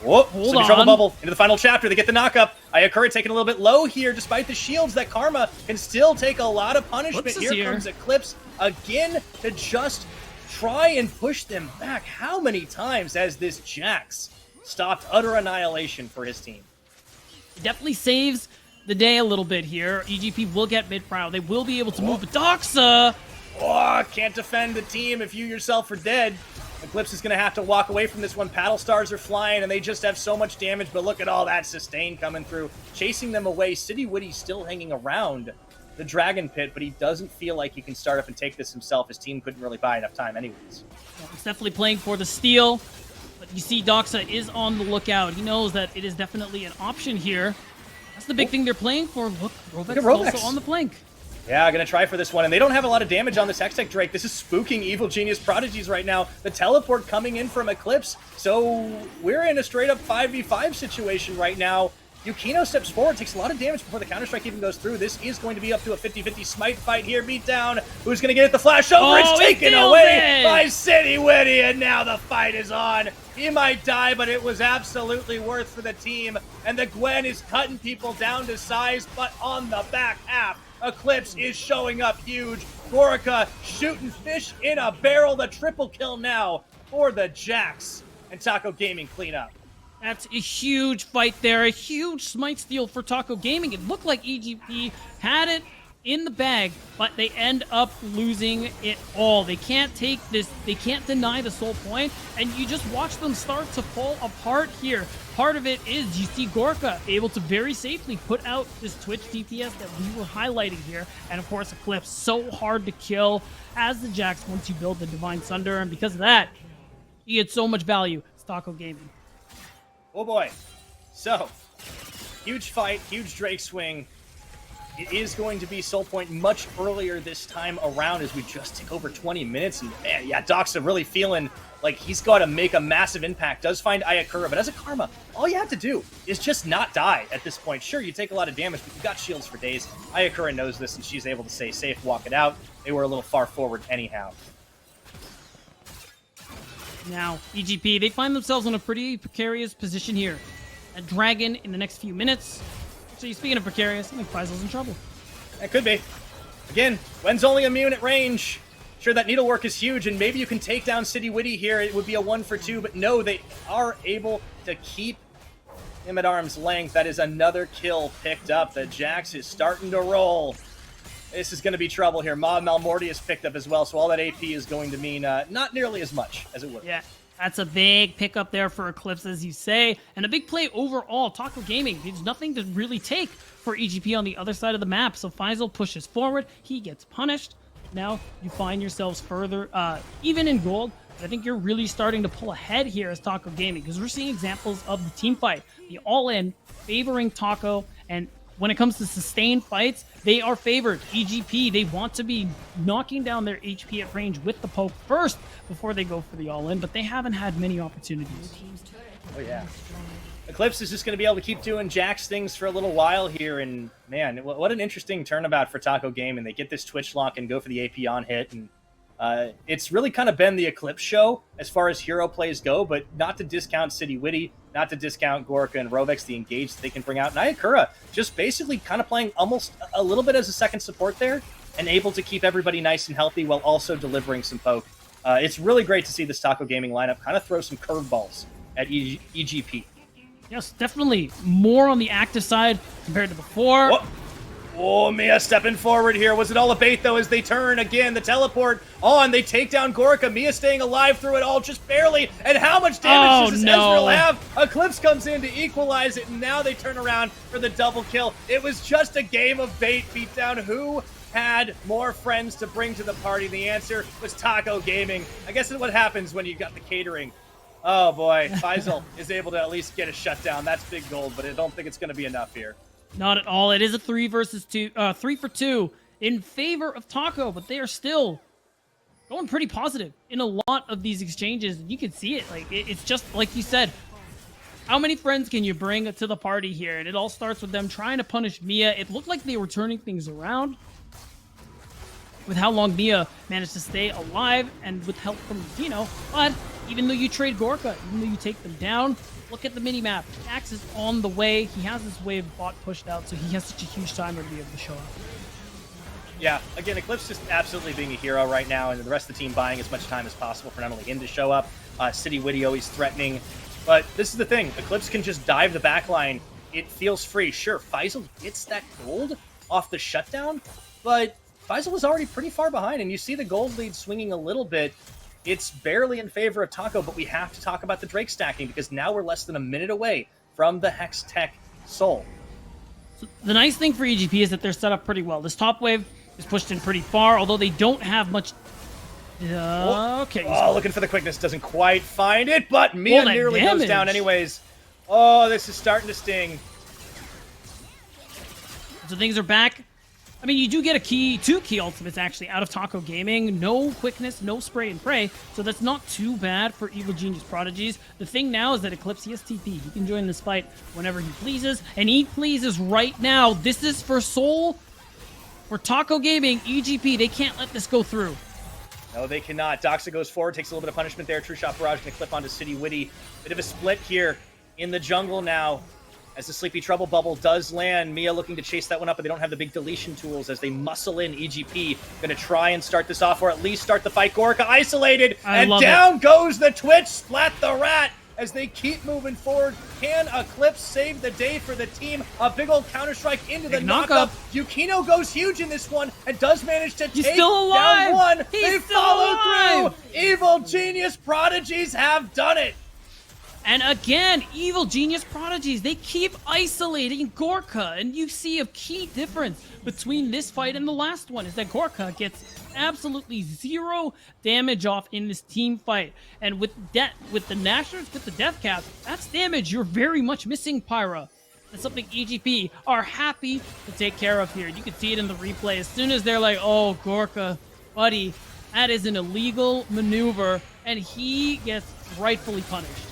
whoa, hold on. on. Trouble bubble into the final chapter. They get the knockup. Ayakura taking a little bit low here, despite the shields. That Karma can still take a lot of punishment. Here comes Eclipse again to just try and push them back. How many times has this Jax stopped utter annihilation for his team? It definitely saves the day a little bit here. EGP will get mid-prow. They will be able to move, but Doxa! Oh, can't defend the team if you yourself are dead. Eclipse is going to have to walk away from this one. Paddle Stars are flying, and they just have so much damage, but look at all that sustain coming through. Chasing them away. City Witty still hanging around the Dragon Pit, but he doesn't feel like he can start up and take this himself. His team couldn't really buy enough time anyways. Yeah, he's definitely playing for the steal, but you see Doxa is on the lookout. He knows that it is definitely an option here. That's the big thing they're playing for. Look, Rovex is also on the flank. Yeah, gonna try for this one, and they don't have a lot of damage on this Hextech Drake. This is spooking Evil Genius Prodigies right now. The teleport coming in from Eclipse, so we're in a straight-up 5v5 situation right now. Yukino steps forward, takes a lot of damage before the counter-strike even goes through. This is going to be up to a 50-50 smite fight here. Beat down. Who's going to get it? The flash over. It's taken away by City Witty, and now the fight is on. He might die, but it was absolutely worth for the team. And the Gwen is cutting people down to size, but on the back half, Eclipse is showing up huge. Gorica shooting fish in a barrel. The triple kill now for the Jax. And Taco Gaming cleanup. That's a huge fight there, a huge smite steal for Taco Gaming. It looked like EGP had it in the bag, but they end up losing it all. They can't take this, they can't deny the soul point, and you just watch them start to fall apart here. Part of it is you see Gorica able to very safely put out this Twitch DPS that we were highlighting here, and of course Eclipse, so hard to kill as the Jax once you build the Divine Sunder, and because of that, he had so much value. It's Taco Gaming. Oh boy. So, huge fight, huge Drake swing. It is going to be soul point much earlier this time around as we just take over 20 minutes. And man, yeah, Doxa really feeling like he's got to make a massive impact. Does find Ayakura, but as a Karma, all you have to do is just not die at this point. Sure, you take a lot of damage, but you've got shields for days. Ayakura knows this, and she's able to stay safe, walk it out. They were a little far forward anyhow. Now, EGP, they find themselves in a pretty precarious position here. A dragon in the next few minutes. So speaking of precarious, I think Faisal's in trouble. That could be. Again, Gwen's only immune at range. Sure, that needlework is huge, and maybe you can take down City Witty here. It would be a 1-for-2, but no, they are able to keep him at arm's length. That is another kill picked up. The Jax is starting to roll. this is going to be trouble here. Ma Malmorty is picked up as well, so all that AP is going to mean not nearly as much as it would. Yeah, that's a big pickup there for Eclipse, as you say, and a big play overall. Taco Gaming, there's nothing to really take for EGP on the other side of the map, so Faisal pushes forward, he gets punished. Now you find yourselves further, even in gold. I think you're really starting to pull ahead here as Taco Gaming, because we're seeing examples of the team fight, the all-in favoring Taco, and when it comes to sustained fights, they are favored. EGP, they want to be knocking down their HP at range with the poke first before they go for the all-in, but they haven't had many opportunities. Oh, yeah. Eclipse is just going to be able to keep doing Jax things for a little while here, and man, what an interesting turnabout for Taco Gaming. They get this Twitch lock and go for the AP on hit, and it's really kind of been the Eclipse show as far as hero plays go, but not to discount City Witty, not to discount Gorka and Rovex, the engage that they can bring out. Nyakura just basically kind of playing almost a little bit as a second support there and able to keep everybody nice and healthy while also delivering some poke. It's really great to see this Taco Gaming lineup kind of throw some curveballs at EGP. Yes, definitely more on the active side compared to before. Whoa. Oh, Mia stepping forward here. Was it all a bait, though, as they turn again? The teleport on. They take down Gorka. Mia staying alive through it all, just barely. And how much damage does this Ezreal have? Eclipse comes in to equalize it, and now they turn around for the double kill. It was just a game of bait beatdown. Who had more friends to bring to the party? The answer was Taco Gaming. I guess that's what happens when you got the catering. Oh, boy. Faisal is able to at least get a shutdown. That's big gold, but I don't think it's going to be enough here. Not at all. It is a 3 for 2 in favor of Taco, but they are still going pretty positive in a lot of these exchanges. You can see it. Like it's just like you said. How many friends can you bring to the party here? And it all starts with them trying to punish Mia. It looked like they were turning things around with how long Mia managed to stay alive and with help from Dino. But even though you trade Gorka, even though you take them down, look at the mini-map. Axe is on the way. He has his wave bot pushed out, so he has such a huge timer to be able to show up. Yeah, again, Eclipse just absolutely being a hero right now, and the rest of the team buying as much time as possible for not only him to show up, City Witty always threatening. But this is the thing. Eclipse can just dive the backline. It feels free. Sure, Faisal gets that gold off the shutdown, but Faisal was already pretty far behind, and you see the gold lead swinging a little bit. It's barely in favor of Taco, but we have to talk about the Drake stacking because now we're less than a minute away from the Hex Tech Soul. So the nice thing for EGP is that they're set up pretty well. This top wave is pushed in pretty far, although they don't have much... okay. Oh, looking for the quickness. Doesn't quite find it, but Mia nearly goes down anyways. Oh, this is starting to sting. So things are back. I mean, you do get two key ultimates actually out of Taco Gaming. No quickness, no spray and pray, so that's not too bad for Evil Genius Prodigies. The thing now is that Eclipse, he has TP. He can join this fight whenever he pleases, and he pleases right now. This is for Soul, for Taco Gaming, EGP. They can't let this go through. No, they cannot. Doxa goes forward, takes a little bit of punishment there. True Shot Barrage going to clip onto City Witty. Bit of a split here in the jungle now. As the Sleepy Trouble Bubble does land, Mia looking to chase that one up, but they don't have the big deletion tools as they muscle in EGP. Going to try and start this off, or at least start the fight. Gorka isolated, and down goes the Twitch. Splat the Rat as they keep moving forward. Can Eclipse save the day for the team? A big old counter-strike into the knockup. Yukino goes huge in this one and does manage to take down one. They follow through. Evil Genius Prodigies have done it. And again, Evil Genius Prodigies, they keep isolating Gorka. And you see a key difference between this fight and the last one is that Gorka gets absolutely zero damage off in this team fight. And with the Nashers, with the death cap, that's damage you're very much missing, Pyra. That's something EGP are happy to take care of here. You can see it in the replay. As soon as they're like, oh, Gorka, buddy, that is an illegal maneuver. And he gets rightfully punished.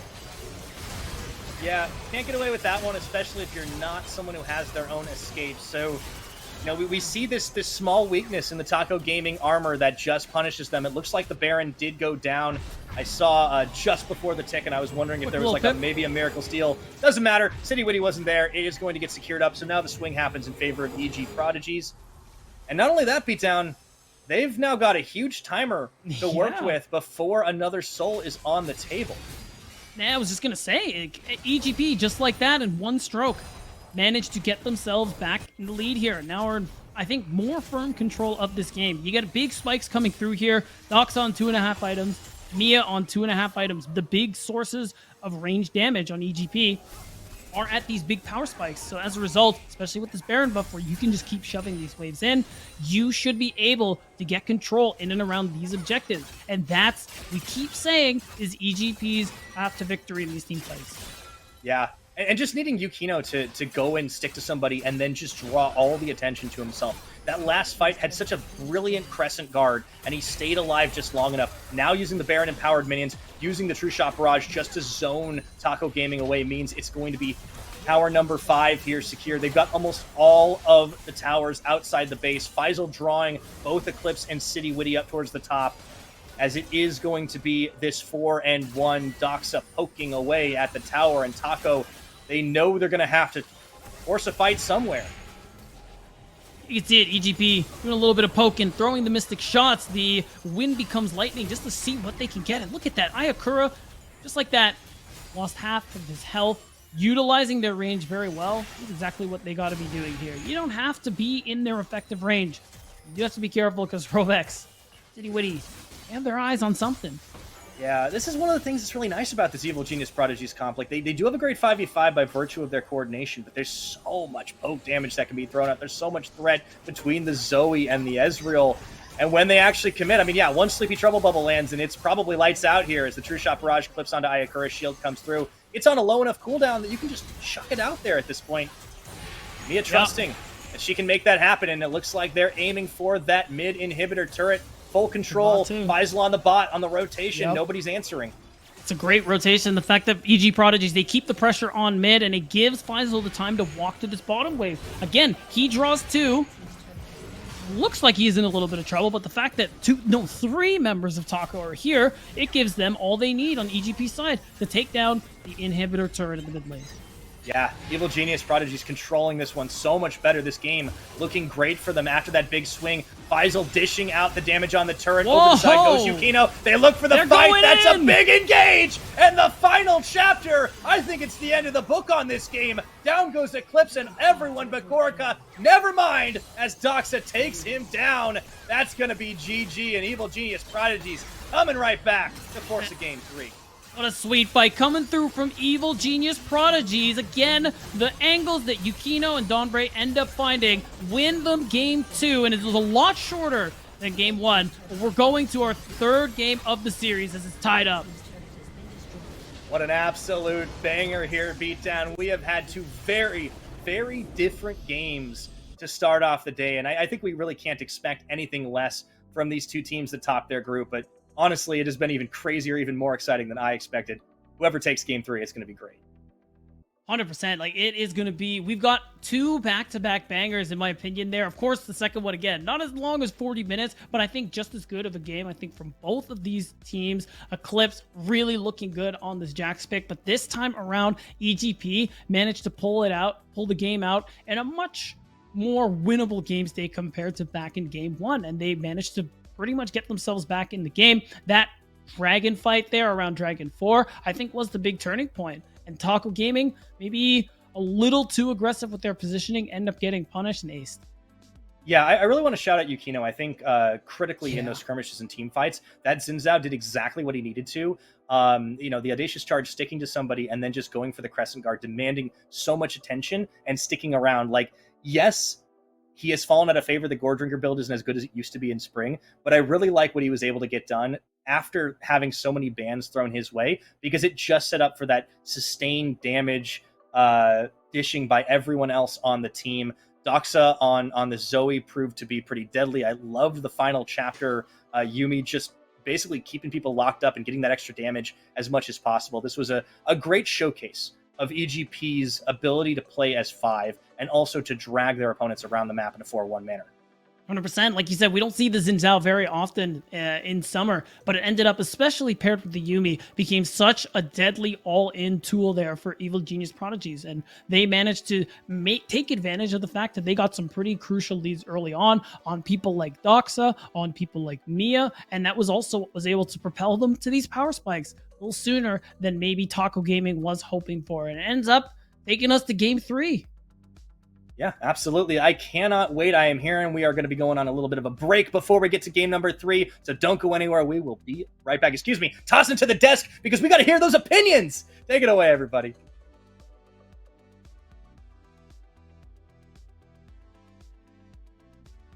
Yeah, can't get away with that one, especially if you're not someone who has their own escape. So, you know, we see this small weakness in the Taco Gaming armor that just punishes them. It looks like the Baron did go down. I saw just before the tick, and I was wondering if there was like maybe a Miracle Steal. Doesn't matter. City Witty wasn't there. It is going to get secured up. So now the swing happens in favor of EG Prodigies. And not only that beatdown, they've now got a huge timer to work with before another soul is on the table. Nah, I was just going to say, EGP, just like that, in one stroke, managed to get themselves back in the lead here. Now we're in, I think, more firm control of this game. You get big spikes coming through here. Dox on 2.5 items. Mia on 2.5 items. The big sources of range damage on EGP are at these big power spikes. So as a result, especially with this Baron buff where you can just keep shoving these waves in, you should be able to get control in and around these objectives. And that's, we keep saying, is EGP's path to victory in these team fights. Yeah. And just needing Yukino to go and stick to somebody and then just draw all the attention to himself. That last fight had such a brilliant Crescent guard, and he stayed alive just long enough. Now using the Baron empowered minions, using the True Shot Barrage just to zone Taco Gaming away means it's going to be tower number 5 here secure. They've got almost all of the towers outside the base. Faisal drawing both Eclipse and City Witty up towards the top, as it is going to be this 4-1. Doxa poking away at the tower, and Taco, they know they're going to have to force a fight somewhere. You can see it, EGP doing a little bit of poking, throwing the Mystic shots. The wind becomes lightning just to see what they can get. And look at that, Ayakura, just like that, lost half of his health, utilizing their range very well. That's exactly what they got to be doing here. You don't have to be in their effective range. You have to be careful because Rovex, City Witty, they have their eyes on something. Yeah, this is one of the things that's really nice about this Evil Genius Prodigies comp. Like, they do have a great 5v5 by virtue of their coordination, but there's so much poke damage that can be thrown out. There's so much threat between the Zoe and the Ezreal. And when they actually commit, I mean, yeah, one Sleepy Trouble Bubble lands, and it's probably lights out here as the True Shot Barrage clips onto Ayakura's shield, comes through. It's on a low enough cooldown that you can just chuck it out there at this point. Mia trusting that she can make that happen, and it looks like they're aiming for that mid inhibitor turret. Full control, Faisal on the bot, on the rotation, nobody's answering. It's a great rotation. The fact that EG Prodigies, they keep the pressure on mid, and it gives Faisal the time to walk to this bottom wave. Again, he draws 2. Looks like he's in a little bit of trouble, but the fact that 3 members of Taco are here, it gives them all they need on EGP's side to take down the inhibitor turret in the mid lane. Yeah, Evil Genius Prodigies controlling this one so much better this game. Looking great for them after that big swing. Faisal dishing out the damage on the turret. Whoa! Over the side goes Yukino. They look for the fight. That's a big engage. And the final chapter. I think it's the end of the book on this game. Down goes Eclipse and everyone but Gorica. Never mind as Doxa takes him down. That's going to be GG, and Evil Genius Prodigies coming right back to force a game 3. What a sweet fight coming through from Evil Genius Prodigies. Again, the angles that Yukino and Dawnbray end up finding win them game 2, and it was a lot shorter than game 1. But we're going to our 3rd game of the series as it's tied up. What an absolute banger here, Beatdown. We have had 2 very, very different games to start off the day, and I think we really can't expect anything less from these 2 teams that top their group, but honestly, it has been even crazier, even more exciting than I expected. Whoever takes game 3, it's going to be great. 100%. Like, it is going to be, we've got 2 back-to-back bangers, in my opinion, there. Of course, the second one, again, not as long as 40 minutes, but I think just as good of a game, I think, from both of these teams. Eclipse really looking good on this Jax pick, but this time around, EGP managed to pull the game out, in a much more winnable game state compared to back in game 1, and they managed to pretty much get themselves back in the game. That dragon fight there around Dragon 4, I think, was the big turning point. And Taco Gaming, maybe a little too aggressive with their positioning, end up getting punished and aced. Yeah, I really want to shout out Yukino. I think critically in those skirmishes and team fights, that Xin Zhao did exactly what he needed to. The audacious charge, sticking to somebody, and then just going for the Crescent Guard, demanding so much attention and sticking around. Like, yes, he has fallen out of favor. The Gore Drinker build isn't as good as it used to be in spring, but I really like what he was able to get done after having so many bans thrown his way, because it just set up for that sustained damage dishing by everyone else on the team. Doxa on the Zoe proved to be pretty deadly. I loved the final chapter. Yuumi just basically keeping people locked up and getting that extra damage as much as possible. This was a great showcase of EGP's ability to play as 5 and also to drag their opponents around the map in a 4-1 manner. 100%. Like you said, we don't see the Xin Zhao very often in summer, but it ended up, especially paired with the Yuumi, became such a deadly all-in tool there for Evil Genius Prodigies, and they managed to take advantage of the fact that they got some pretty crucial leads early on people like Doxa, on people like Mia, and that was also what was able to propel them to these power spikes a little sooner than maybe Taco Gaming was hoping for, and it ends up taking us to game 3. Yeah, absolutely. I cannot wait. I am hearing we are going to be going on a little bit of a break before we get to game number 3. So don't go anywhere. We will be right back. Excuse me. Toss into the desk because we got to hear those opinions. Take it away, everybody.